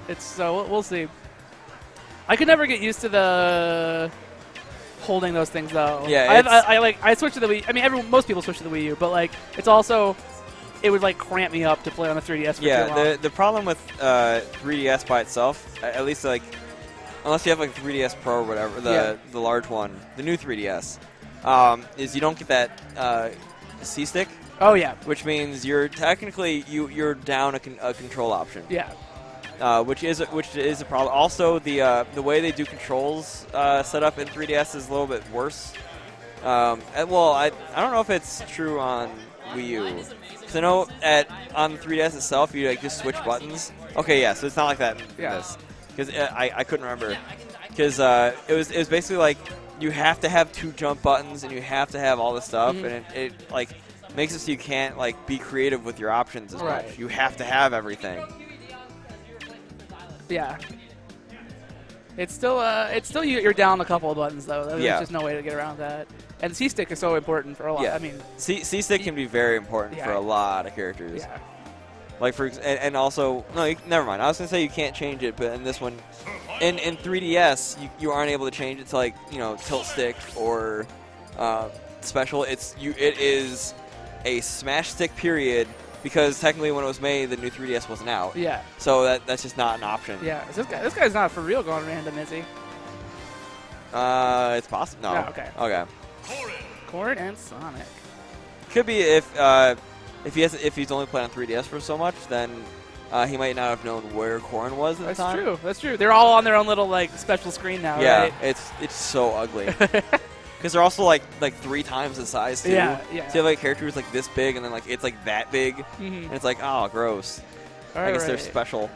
Yeah. So we'll see. I could never get used to the holding those things though. Yeah, I switched to the Wii. I mean, most people switch to the Wii U, but like it's also it would like cramp me up to play on the 3DS for too long. Yeah, the problem with 3DS by itself, at least like unless you have like 3DS Pro or whatever, the large one, the new 3DS, is you don't get that C-stick. Oh yeah. Which means you're technically you're down a control option. Yeah. Which is a problem. Also, the way they do controls set up in 3DS is a little bit worse. Well, I don't know if it's true on Wii U. Because I know on the 3DS itself, you like just switch buttons. Okay, yeah, so it's not like that in this. Because I couldn't remember. Because it was basically like you have to have 2 jump buttons and you have to have all this stuff, and it like makes it so you can't like be creative with your options as much. You have to have everything. Yeah. It's still you're down a couple of buttons though. There's just no way to get around that. And the C-stick is so important for a lot. Yeah. I mean, C-stick can be very important for a lot of characters. Yeah. Like and also never mind. I was gonna say you can't change it, but in this one, in 3DS you aren't able to change it to like tilt stick or special. It is a smash stick period. Because technically, when it was made, the new 3DS wasn't out. Yeah. So that's just not an option. Yeah. This guy's not for real going random, is he? It's possible. No. Oh, okay. Okay. Corrin and Sonic. Could be if he's only played on 3DS for so much, then he might not have known where Corrin was at the time. That's true. That's true. They're all on their own little like special screen now. Yeah. Right? It's so ugly. Because they're also like 3 times the size too. Yeah. So you have like a character who's like this big, and then like it's like that big, and it's like gross. I guess they're special.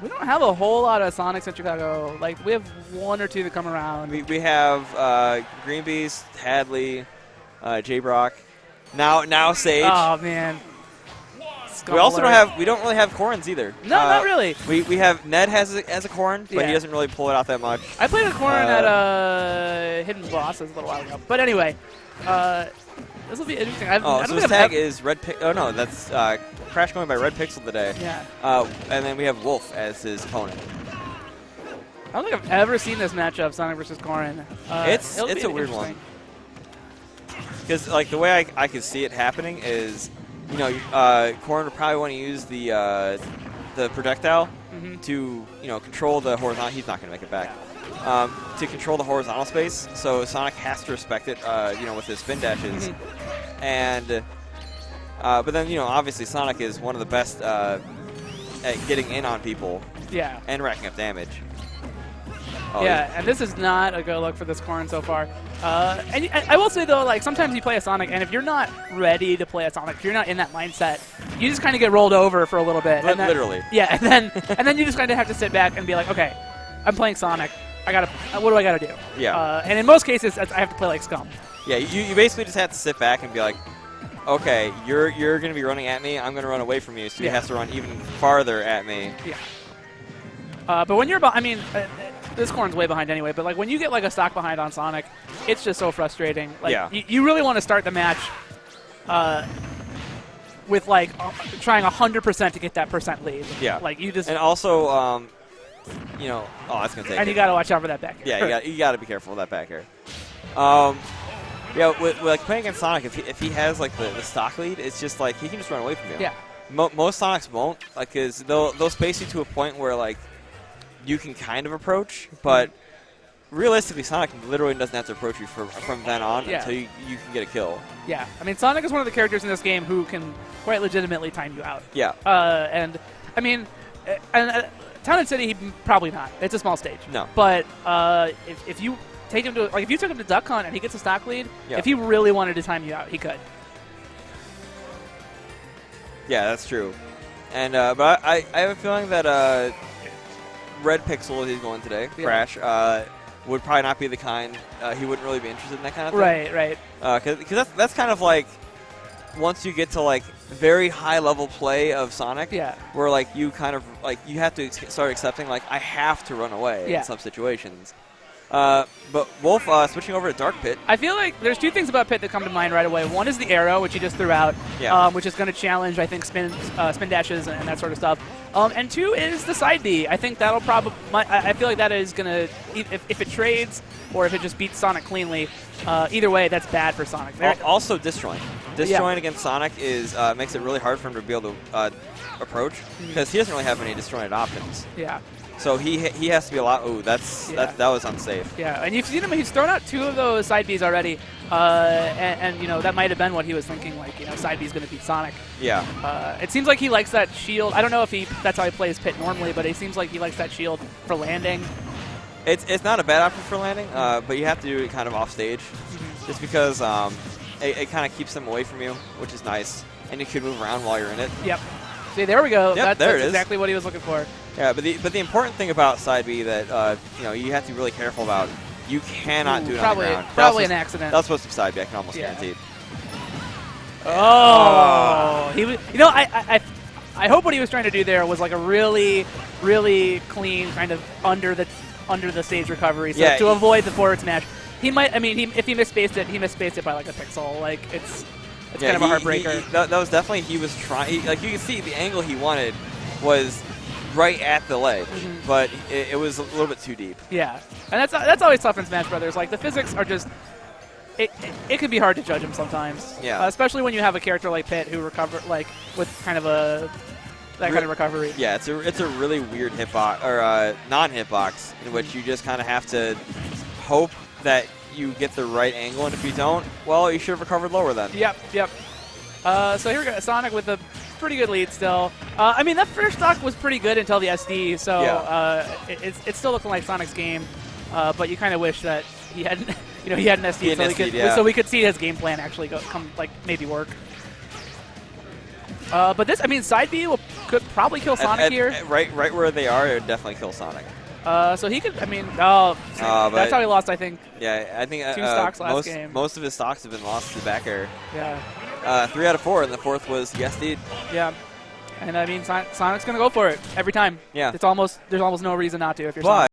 We don't have a whole lot of Sonics in Chicago. Like we have 1 or 2 that come around. We have Green Beast, Hadley, J Brock, now Sage. Oh man. We don't really have Corrins either. No, not really. We have Ned has a Corrin, but he doesn't really pull it out that much. I played a Corrin at Hidden Bosses a little while ago. But anyway, this will be interesting. So his tag is RedPixel. Oh no, that's Crash going by RedPixel today. Yeah. And then we have Wulf as his opponent. I don't think I've ever seen this matchup, Sonic versus Corrin. It's a weird one. Because like the way I could see it happening is. Corrin would probably want to use the projectile to control the horizontal. He's not going to make it back. To control the horizontal space, so Sonic has to respect it. With his spin dashes, and but then obviously Sonic is one of the best at getting in on people. Yeah. And racking up damage. And this is not a good look for this Corrin so far. And I will say, though, like, sometimes you play a Sonic, and if you're not ready to play a Sonic, if you're not in that mindset, you just kind of get rolled over for a little bit. And then, literally. Yeah, and then you just kind of have to sit back and be like, okay, I'm playing Sonic. What do I got to do? Yeah. And in most cases, I have to play like scum. Yeah, you basically just have to sit back and be like, okay, you're going to be running at me, I'm going to run away from you, so he has to run even farther at me. Yeah. But when you're this Corrin's way behind anyway, but like when you get like a stock behind on Sonic, it's just so frustrating. Like you really want to start the match with like trying 100% to get that % lead. Yeah. Like you just and also that's gonna take. And you got to watch out for that back air. Yeah, you got to be careful with that back air. With like playing against Sonic, if he has like the stock lead, it's just like he can just run away from you. Yeah. Most Sonics won't, like, cause they'll space you to a point where like. You can kind of approach, but realistically, Sonic literally doesn't have to approach you from then on until you can get a kill. Yeah, I mean, Sonic is one of the characters in this game who can quite legitimately time you out. Yeah. And, I mean, Town and City, probably not. It's a small stage. No. But if you take him to, like, if you took him to Duck Hunt and he gets a stock lead, if he really wanted to time you out, he could. Yeah, that's true. And but I have a feeling that RedPixel, as he's going today, Crash, would probably not be the kind. He wouldn't really be interested in that kind of thing. Right. Because that's kind of like once you get to like very high level play of Sonic, where like you kind of like you have to start accepting like I have to run away in some situations. But Wulf switching over to Dark Pit. I feel like there's two things about Pit that come to mind right away. One is the arrow, which he just threw out, which is going to challenge, I think, spin dashes and that sort of stuff. And two is the side B. I think that'll probably. I feel like that is going to, if it trades or if it just beats Sonic cleanly, either way, that's bad for Sonic. Also, disjoint. Disjoint against Sonic makes it really hard for him to be able to approach because he doesn't really have any disjointed options. Yeah. So he has to be a lot. Ooh, that was unsafe. Yeah, and you've seen him. He's thrown out 2 of those side Bs already, and you know that might have been what he was thinking. Like, you know, side B's going to beat Sonic. Yeah. It seems like he likes that shield. I don't know if that's how he plays Pit normally, but it seems like he likes that shield for landing. It's not a bad option for landing, but you have to do it kind of off stage, just because it kind of keeps them away from you, which is nice, and you can move around while you're in it. Yep. See, there we go. Yep, that's exactly what he was looking for. Yeah, but the important thing about side B that you know you have to be really careful about. You cannot do it on the ground. Probably an accident. That's supposed to be side B. I can almost guarantee it. Oh, he was. You know, I hope what he was trying to do there was like a really, really clean kind of under the stage recovery, so to avoid the forward smash. He might. I mean, if he misspaced it, he misspaced it by like a pixel. Like it's kind of a heartbreaker. That was definitely he was trying. Like you can see, the angle he wanted was right at the ledge, but it was a little bit too deep. Yeah, and that's always tough in Smash Brothers. Like the physics are just. It can be hard to judge him sometimes. Yeah. Especially when you have a character like Pit who with kind of that kind of recovery. Yeah, it's a really weird hitbox or non-hitbox in which you just kind of have to hope that you get the right angle, and if you don't, well, you should have recovered lower then. Yep. So here we go, Sonic with a pretty good lead still. I mean, that first stock was pretty good until the SD, so it's still looking like Sonic's game, but you kind of wish that he hadn't, he had an SD, so we could see his game plan actually maybe work. But this, I mean, side B could probably kill Sonic here. Right where they are, it would definitely kill Sonic. So he could, I mean, that's how he lost, I think. Yeah, I think 2 stocks last game. Most of his stocks have been lost to the back air. Yeah. 3 out of 4, and the 4th was the SD. Yeah. And I mean, Sonic's going to go for it every time. Yeah. There's almost no reason not to if you're Sonic.